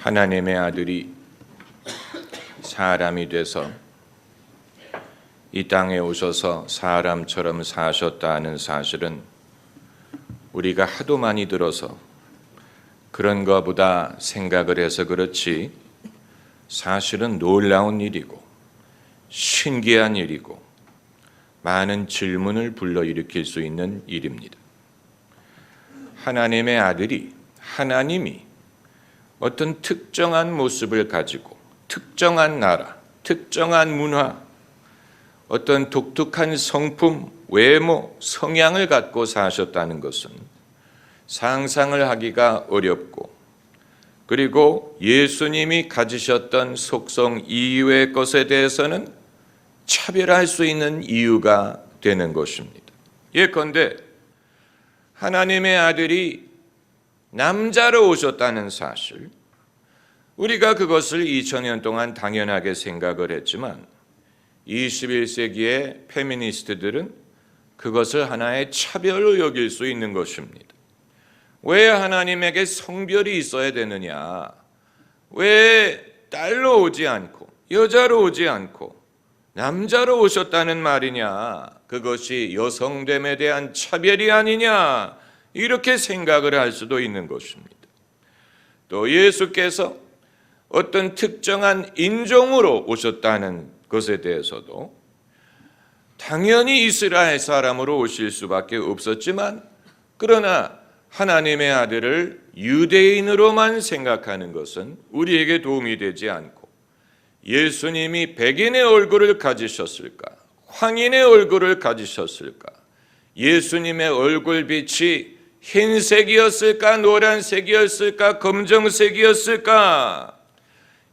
하나님의 아들이 사람이 돼서 이 땅에 오셔서 사람처럼 사셨다는 사실은 우리가 하도 많이 들어서 그런 것보다 생각을 해서 그렇지 사실은 놀라운 일이고 신기한 일이고 많은 질문을 불러일으킬 수 있는 일입니다. 하나님의 아들이, 하나님이 어떤 특정한 모습을 가지고 특정한 나라, 특정한 문화, 어떤 독특한 성품, 외모, 성향을 갖고 사셨다는 것은 상상을 하기가 어렵고, 그리고 예수님이 가지셨던 속성 이외의 것에 대해서는 차별할 수 있는 이유가 되는 것입니다. 예컨대 하나님의 아들이 남자로 오셨다는 사실, 우리가 그것을 2000년 동안 당연하게 생각을 했지만 21세기의 페미니스트들은 그것을 하나의 차별로 여길 수 있는 것입니다. 왜 하나님에게 성별이 있어야 되느냐? 왜 딸로 오지 않고 여자로 오지 않고 남자로 오셨다는 말이냐? 그것이 여성됨에 대한 차별이 아니냐? 이렇게 생각을 할 수도 있는 것입니다. 또 예수께서 어떤 특정한 인종으로 오셨다는 것에 대해서도 당연히 이스라엘 사람으로 오실 수밖에 없었지만, 그러나 하나님의 아들을 유대인으로만 생각하는 것은 우리에게 도움이 되지 않고, 예수님이 백인의 얼굴을 가지셨을까? 황인의 얼굴을 가지셨을까? 예수님의 얼굴빛이 흰색이었을까? 노란색이었을까? 검정색이었을까?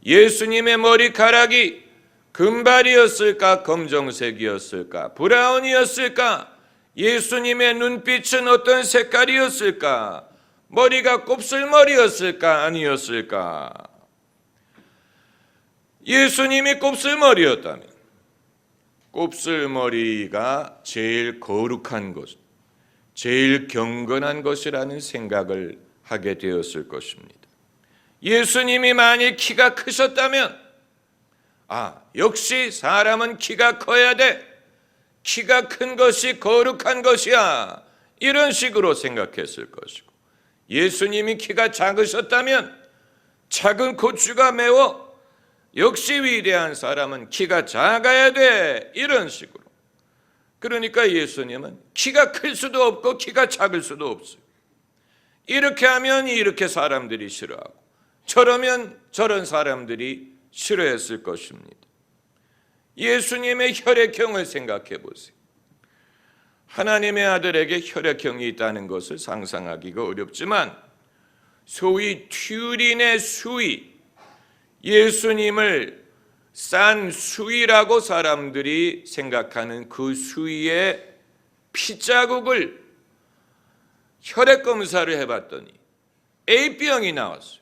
예수님의 머리카락이 금발이었을까? 검정색이었을까? 브라운이었을까? 예수님의 눈빛은 어떤 색깔이었을까? 머리가 곱슬머리였을까? 아니었을까? 예수님이 곱슬머리였다면 곱슬머리가 제일 거룩한 것, 제일 경건한 것이라는 생각을 하게 되었을 것입니다. 예수님이 만일 키가 크셨다면 역시 사람은 키가 커야 돼, 키가 큰 것이 거룩한 것이야, 이런 식으로 생각했을 것이고, 예수님이 키가 작으셨다면 작은 고추가 매워, 역시 위대한 사람은 키가 작아야 돼, 이런 식으로. 그러니까 예수님은 키가 클 수도 없고 키가 작을 수도 없어요. 이렇게 하면 이렇게 사람들이 싫어하고 저러면 저런 사람들이 싫어했을 것입니다. 예수님의 혈액형을 생각해 보세요. 하나님의 아들에게 혈액형이 있다는 것을 상상하기가 어렵지만, 소위 튜린의 수위, 예수님을 싼 수위라고 사람들이 생각하는 그 수위의 피자국을 혈액 검사를 해봤더니 AB형이 나왔어요.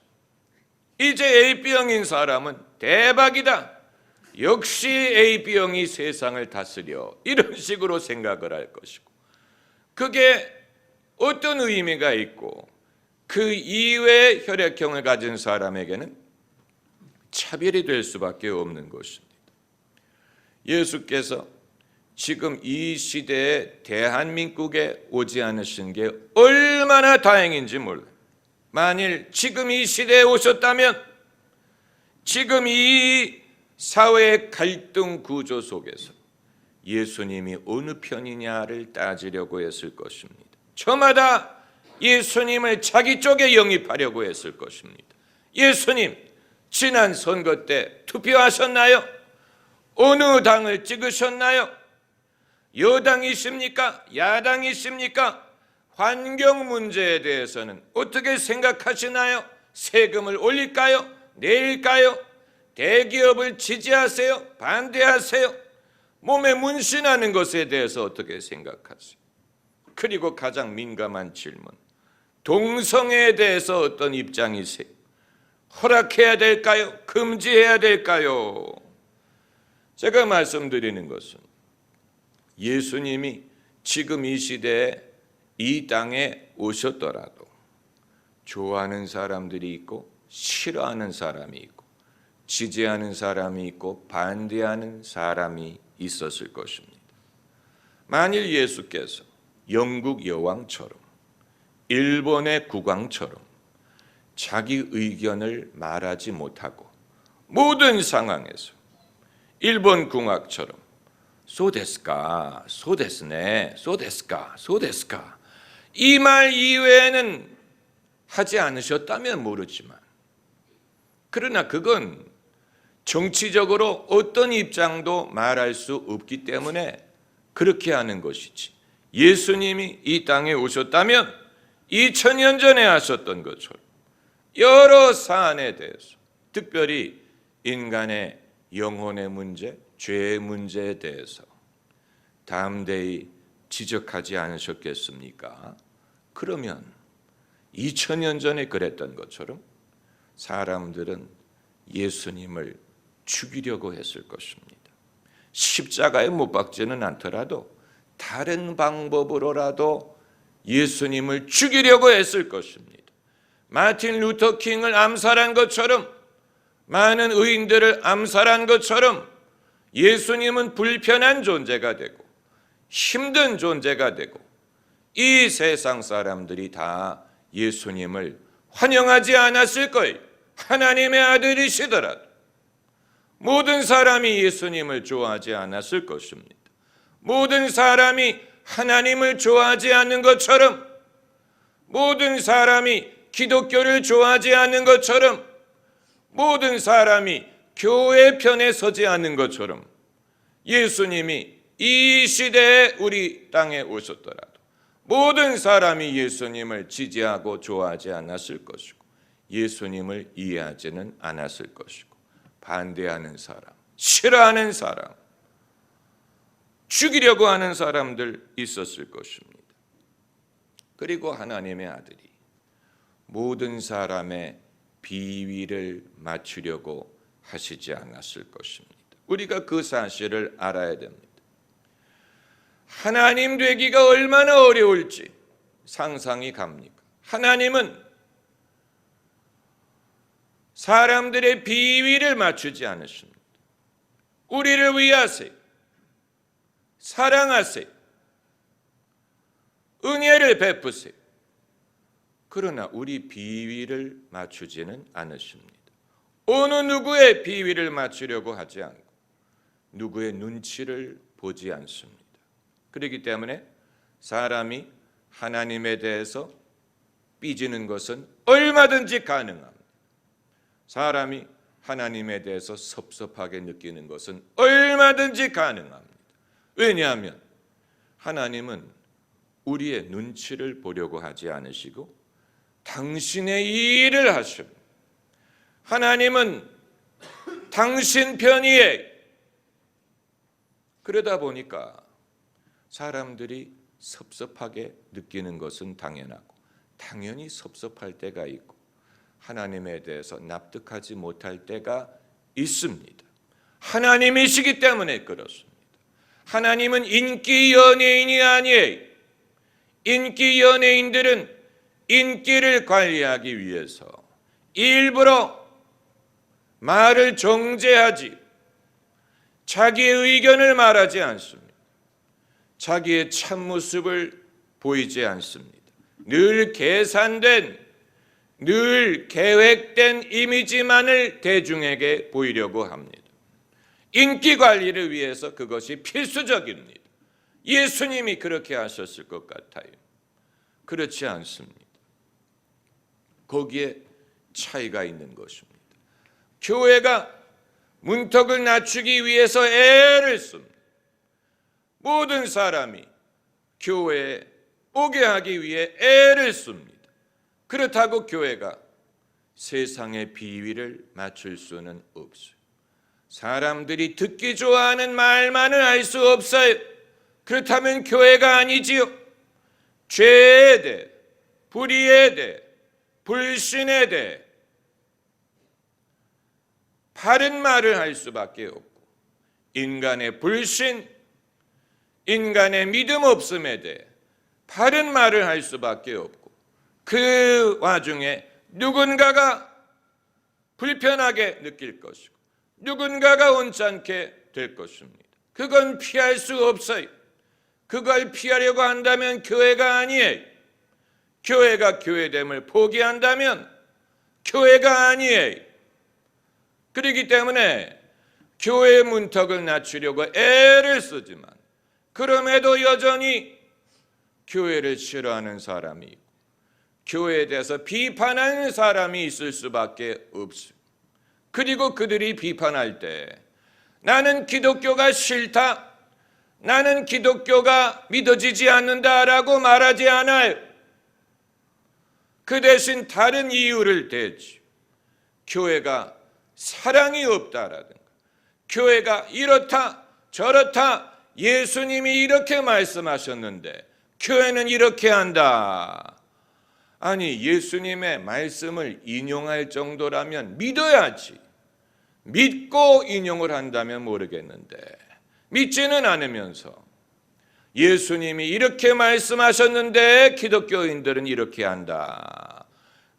이제 AB형인 사람은 대박이다, 역시 AB형이 세상을 다스려, 이런 식으로 생각을 할 것이고, 그게 어떤 의미가 있고 그 이외의 혈액형을 가진 사람에게는 차별이 될 수밖에 없는 것입니다. 예수께서 지금 이 시대에 대한민국에 오지 않으신 게 얼마나 다행인지 몰라요. 만일 지금 이 시대에 오셨다면 지금 이 사회의 갈등 구조 속에서 예수님이 어느 편이냐를 따지려고 했을 것입니다. 저마다 예수님을 자기 쪽에 영입하려고 했을 것입니다. 예수님, 지난 선거 때 투표하셨나요? 어느 당을 찍으셨나요? 여당이십니까? 야당이십니까? 환경 문제에 대해서는 어떻게 생각하시나요? 세금을 올릴까요? 내릴까요? 대기업을 지지하세요? 반대하세요? 몸에 문신하는 것에 대해서 어떻게 생각하세요? 그리고 가장 민감한 질문, 동성애에 대해서 어떤 입장이세요? 허락해야 될까요? 금지해야 될까요? 제가 말씀드리는 것은 예수님이 지금 이 시대에 이 땅에 오셨더라도 좋아하는 사람들이 있고 싫어하는 사람이 있고 지지하는 사람이 있고 반대하는 사람이 있었을 것입니다. 만일 예수께서 영국 여왕처럼 일본의 국왕처럼 자기 의견을 말하지 못하고 모든 상황에서 일본 궁악처럼 소데스까, 소데스네, 소데스까, 소데스까 이 말 이외에는 하지 않으셨다면 모르지만, 그러나 그건 정치적으로 어떤 입장도 말할 수 없기 때문에 그렇게 하는 것이지, 예수님이 이 땅에 오셨다면 2000년 전에 하셨던 것처럼 여러 사안에 대해서, 특별히 인간의 영혼의 문제, 죄의 문제에 대해서 담대히 지적하지 않으셨겠습니까? 그러면 2000년 전에 그랬던 것처럼 사람들은 예수님을 죽이려고 했을 것입니다. 십자가에 못 박지는 않더라도 다른 방법으로라도 예수님을 죽이려고 했을 것입니다. 마틴 루터 킹을 암살한 것처럼, 많은 의인들을 암살한 것처럼 예수님은 불편한 존재가 되고 힘든 존재가 되고, 이 세상 사람들이 다 예수님을 환영하지 않았을 거예요. 하나님의 아들이시더라도 모든 사람이 예수님을 좋아하지 않았을 것입니다. 모든 사람이 하나님을 좋아하지 않는 것처럼, 모든 사람이 기독교를 좋아하지 않는 것처럼, 모든 사람이 교회 편에 서지 않는 것처럼 예수님이 이 시대에 우리 땅에 오셨더라도 모든 사람이 예수님을 지지하고 좋아하지 않았을 것이고, 예수님을 이해하지는 않았을 것이고, 반대하는 사람, 싫어하는 사람, 죽이려고 하는 사람들 있었을 것입니다. 그리고 하나님의 아들이 모든 사람의 비위를 맞추려고 하시지 않았을 것입니다. 우리가 그 사실을 알아야 됩니다. 하나님 되기가 얼마나 어려울지 상상이 갑니까? 하나님은 사람들의 비위를 맞추지 않으십니다. 우리를 위하세요. 사랑하세요. 은혜를 베푸세요. 그러나 우리 비위를 맞추지는 않으십니다. 어느 누구의 비위를 맞추려고 하지 않고 누구의 눈치를 보지 않습니다. 그렇기 때문에 사람이 하나님에 대해서 삐지는 것은 얼마든지 가능합니다. 사람이 하나님에 대해서 섭섭하게 느끼는 것은 얼마든지 가능합니다. 왜냐하면 하나님은 우리의 눈치를 보려고 하지 않으시고 당신의 일을 하십니다. 하나님은 당신 편이에요. 그러다 보니까 사람들이 섭섭하게 느끼는 것은 당연하고, 당연히 섭섭할 때가 있고 하나님에 대해서 납득하지 못할 때가 있습니다. 하나님이시기 때문에 그렇습니다. 하나님은 인기 연예인이 아니에요. 인기 연예인들은 인기를 관리하기 위해서 일부러 말을 정제하지, 자기의 의견을 말하지 않습니다. 자기의 참모습을 보이지 않습니다. 늘 계산된, 늘 계획된 이미지만을 대중에게 보이려고 합니다. 인기 관리를 위해서 그것이 필수적입니다. 예수님이 그렇게 하셨을 것 같아요. 그렇지 않습니다. 거기에 차이가 있는 것입니다. 교회가 문턱을 낮추기 위해서 애를 씁니다. 모든 사람이 교회에 오게 하기 위해 애를 씁니다. 그렇다고 교회가 세상의 비위를 맞출 수는 없어요. 사람들이 듣기 좋아하는 말만을 할 수 없어요. 그렇다면 교회가 아니지요. 죄에 대해, 불의에 대해, 불신에 대해 바른 말을 할 수밖에 없고, 인간의 불신, 인간의 믿음 없음에 대해 바른 말을 할 수밖에 없고, 그 와중에 누군가가 불편하게 느낄 것이고 누군가가 온찮게 될 것입니다. 그건 피할 수 없어요. 그걸 피하려고 한다면 교회가 아니에요. 교회가 교회됨을 포기한다면 교회가 아니에요. 그렇기 때문에 교회의 문턱을 낮추려고 애를 쓰지만 그럼에도 여전히 교회를 싫어하는 사람이 있고 교회에 대해서 비판하는 사람이 있을 수밖에 없어요. 그리고 그들이 비판할 때 나는 기독교가 싫다, 나는 기독교가 믿어지지 않는다라고 말하지 않아요. 그 대신 다른 이유를 대지. 교회가 사랑이 없다라든가, 교회가 이렇다 저렇다, 예수님이 이렇게 말씀하셨는데 교회는 이렇게 한다. 아니, 예수님의 말씀을 인용할 정도라면 믿어야지. 믿고 인용을 한다면 모르겠는데 믿지는 않으면서 예수님이 이렇게 말씀하셨는데 기독교인들은 이렇게 한다.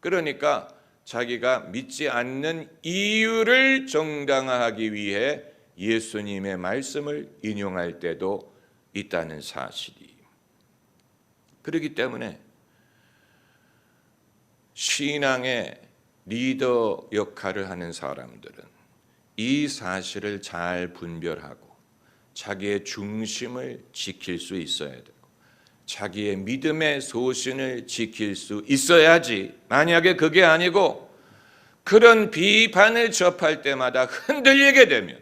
그러니까 자기가 믿지 않는 이유를 정당화하기 위해 예수님의 말씀을 인용할 때도 있다는 사실이. 그렇기 때문에 신앙의 리더 역할을 하는 사람들은 이 사실을 잘 분별하고 자기의 중심을 지킬 수 있어야 되고 자기의 믿음의 소신을 지킬 수 있어야지, 만약에 그게 아니고 그런 비판을 접할 때마다 흔들리게 되면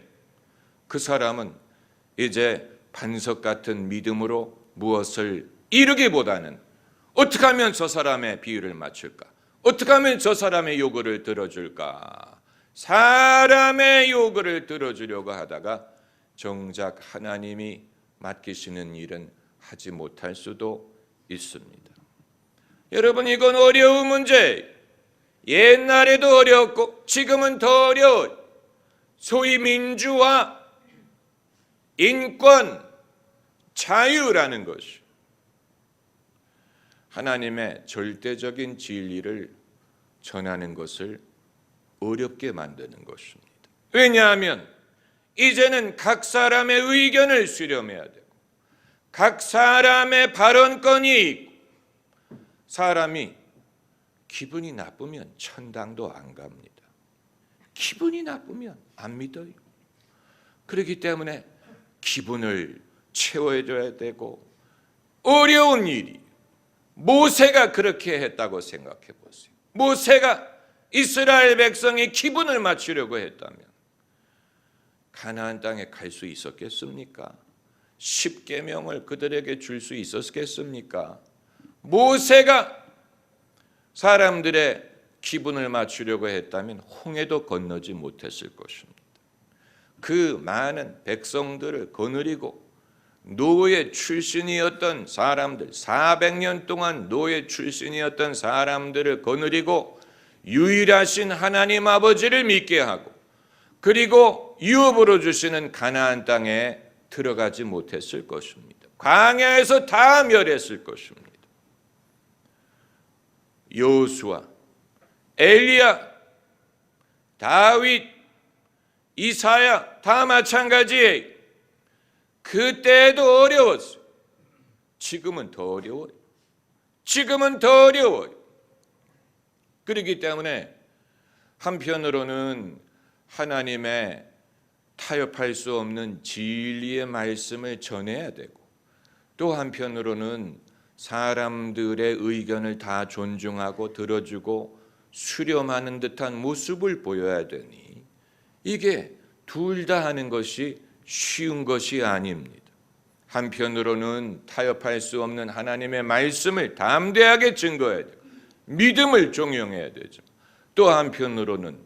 그 사람은 이제 반석 같은 믿음으로 무엇을 이루기보다는 어떻게 하면 저 사람의 비유를 맞출까? 어떻게 하면 저 사람의 요구를 들어줄까? 사람의 요구를 들어주려고 하다가 정작 하나님이 맡기시는 일은 하지 못할 수도 있습니다. 여러분, 이건 어려운 문제. 옛날에도 어려웠고 지금은 더 어려워요. 소위 민주화, 인권, 자유라는 것이 하나님의 절대적인 진리를 전하는 것을 어렵게 만드는 것입니다. 왜냐하면 이제는 각 사람의 의견을 수렴해야 되고 각 사람의 발언권이 있고 사람이 기분이 나쁘면 천당도 안 갑니다. 기분이 나쁘면 안 믿어요. 그렇기 때문에 기분을 채워줘야 되고 어려운 일이, 모세가 그렇게 했다고 생각해 보세요. 모세가 이스라엘 백성의 기분을 맞추려고 했다면 가나안 땅에 갈 수 있었겠습니까? 십계명을 그들에게 줄 수 있었겠습니까? 모세가 사람들의 기분을 맞추려고 했다면 홍해도 건너지 못했을 것입니다. 그 많은 백성들을 거느리고 노예 출신이었던 사람들, 400년 동안 노예 출신이었던 사람들을 거느리고 유일하신 하나님 아버지를 믿게 하고 그리고 유업으로 주시는 가나안 땅에 들어가지 못했을 것입니다. 광야에서 다 멸했을 것입니다. 여호수아, 엘리야, 다윗, 이사야 다 마찬가지예요. 그때도 어려웠어요. 지금은 더 어려워요. 지금은 더 어려워요. 그렇기 때문에 한편으로는 하나님의 타협할 수 없는 진리의 말씀을 전해야 되고 또 한편으로는 사람들의 의견을 다 존중하고 들어주고 수렴하는 듯한 모습을 보여야 되니 이게 둘 다 하는 것이 쉬운 것이 아닙니다. 한편으로는 타협할 수 없는 하나님의 말씀을 담대하게 증거해야 되고 믿음을 종용해야 되죠. 또 한편으로는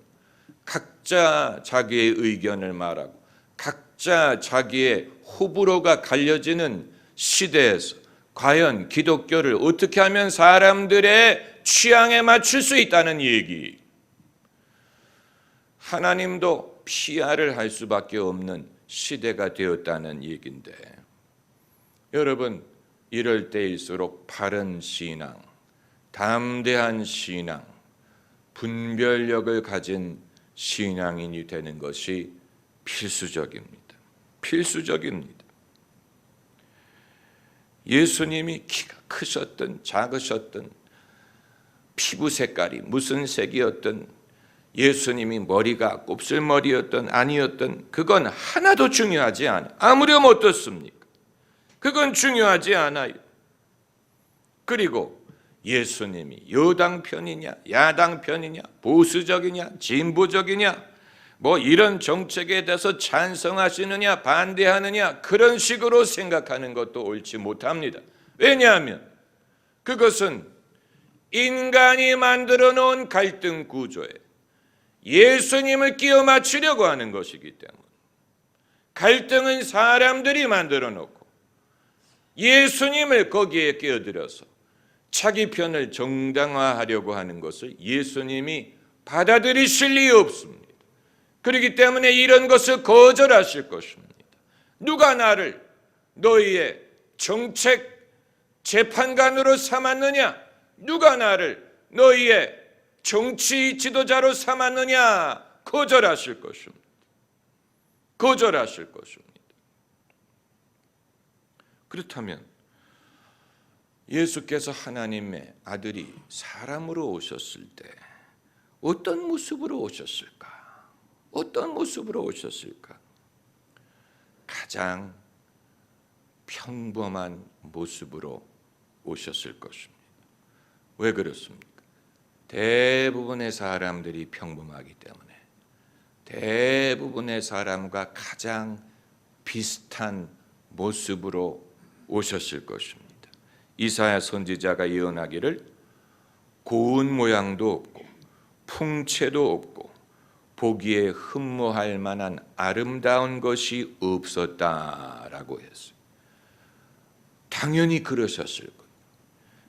각자 자기의 의견을 말하고 각자 자기의 호불호가 갈려지는 시대에서 과연 기독교를 어떻게 하면 사람들의 취향에 맞출 수 있다는 얘기. 하나님도 PR을 할 수밖에 없는 시대가 되었다는 얘기인데 여러분, 이럴 때일수록 바른 신앙, 담대한 신앙, 분별력을 가진 신앙인이 되는 것이 필수적입니다. 필수적입니다. 예수님이 키가 크셨든 작으셨든 피부 색깔이 무슨 색이었든 예수님이 머리가 곱슬머리였든 아니었든 그건 하나도 중요하지 않아요. 아무렴 어떻습니까? 그건 중요하지 않아요. 그리고 예수님이 여당 편이냐 야당 편이냐 보수적이냐 진보적이냐 뭐 이런 정책에 대해서 찬성하시느냐 반대하느냐 그런 식으로 생각하는 것도 옳지 못합니다. 왜냐하면 그것은 인간이 만들어 놓은 갈등 구조에 예수님을 끼워 맞추려고 하는 것이기 때문에 갈등은 사람들이 만들어 놓고 예수님을 거기에 끼어들여서 자기 편을 정당화하려고 하는 것을 예수님이 받아들이실 리 없습니다. 그렇기 때문에 이런 것을 거절하실 것입니다. 누가 나를 너희의 정책 재판관으로 삼았느냐? 누가 나를 너희의 정치 지도자로 삼았느냐? 거절하실 것입니다. 거절하실 것입니다. 그렇다면 예수께서 하나님의 아들이 사람으로 오셨을 때 어떤 모습으로 오셨을까? 어떤 모습으로 오셨을까? 가장 평범한 모습으로 오셨을 것입니다. 왜 그렇습니까? 대부분의 사람들이 평범하기 때문에 대부분의 사람과 가장 비슷한 모습으로 오셨을 것입니다. 이사야 선지자가 예언하기를 고운 모양도 없고 풍채도 없고 보기에 흠모할 만한 아름다운 것이 없었다라고 했어요. 당연히 그러셨을 거예요.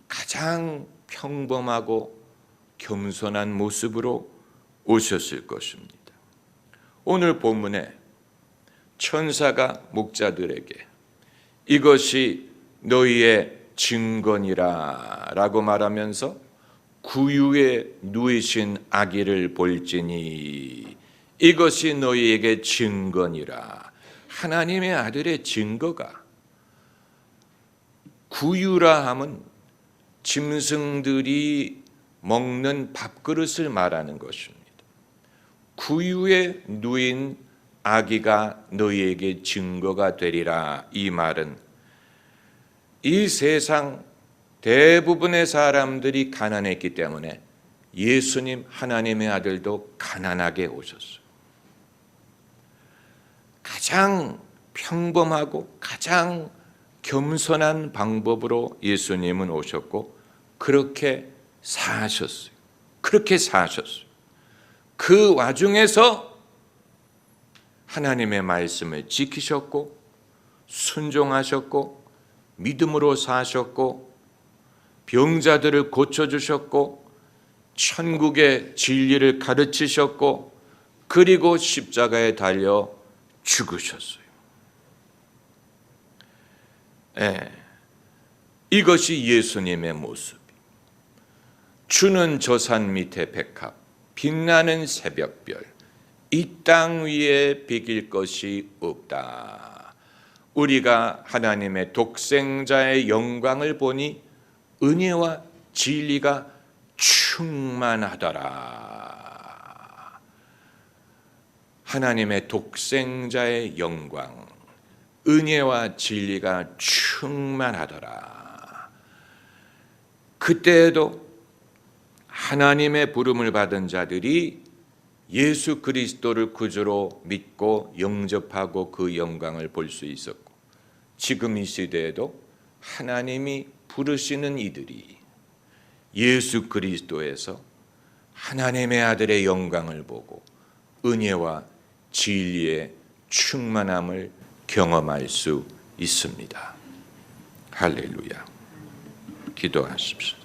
가장 평범하고 겸손한 모습으로 오셨을 것입니다. 오늘 본문에 천사가 목자들에게 이것이 너희의 증거니라 라고 말하면서 구유에 누이신 아기를 볼지니 이것이 너희에게 증거니라. 하나님의 아들의 증거가 구유라 함은 짐승들이 먹는 밥그릇을 말하는 것입니다. 구유에 누인 아기가 너희에게 증거가 되리라. 이 말은 이 세상 대부분의 사람들이 가난했기 때문에 예수님 하나님의 아들도 가난하게 오셨어요. 가장 평범하고 가장 겸손한 방법으로 예수님은 오셨고 그렇게 사셨어요. 그렇게 사셨어요. 그 와중에서 하나님의 말씀을 지키셨고 순종하셨고 믿음으로 사셨고 병자들을 고쳐주셨고 천국의 진리를 가르치셨고 그리고 십자가에 달려 죽으셨어요. 이것이 예수님의 모습. 주는 저 산 밑에 백합, 빛나는 새벽별, 이 땅 위에 비길 것이 없다. 우리가 하나님의 독생자의 영광을 보니 은혜와 진리가 충만하더라. 하나님의 독생자의 영광, 은혜와 진리가 충만하더라. 그때에도 하나님의 부름을 받은 자들이 예수 그리스도를 구주로 믿고 영접하고 그 영광을 볼 수 있었고 지금 이 시대에도 하나님이 부르시는 이들이 예수 그리스도에서 하나님의 아들의 영광을 보고 은혜와 진리의 충만함을 경험할 수 있습니다. 할렐루야. 기도하십시오.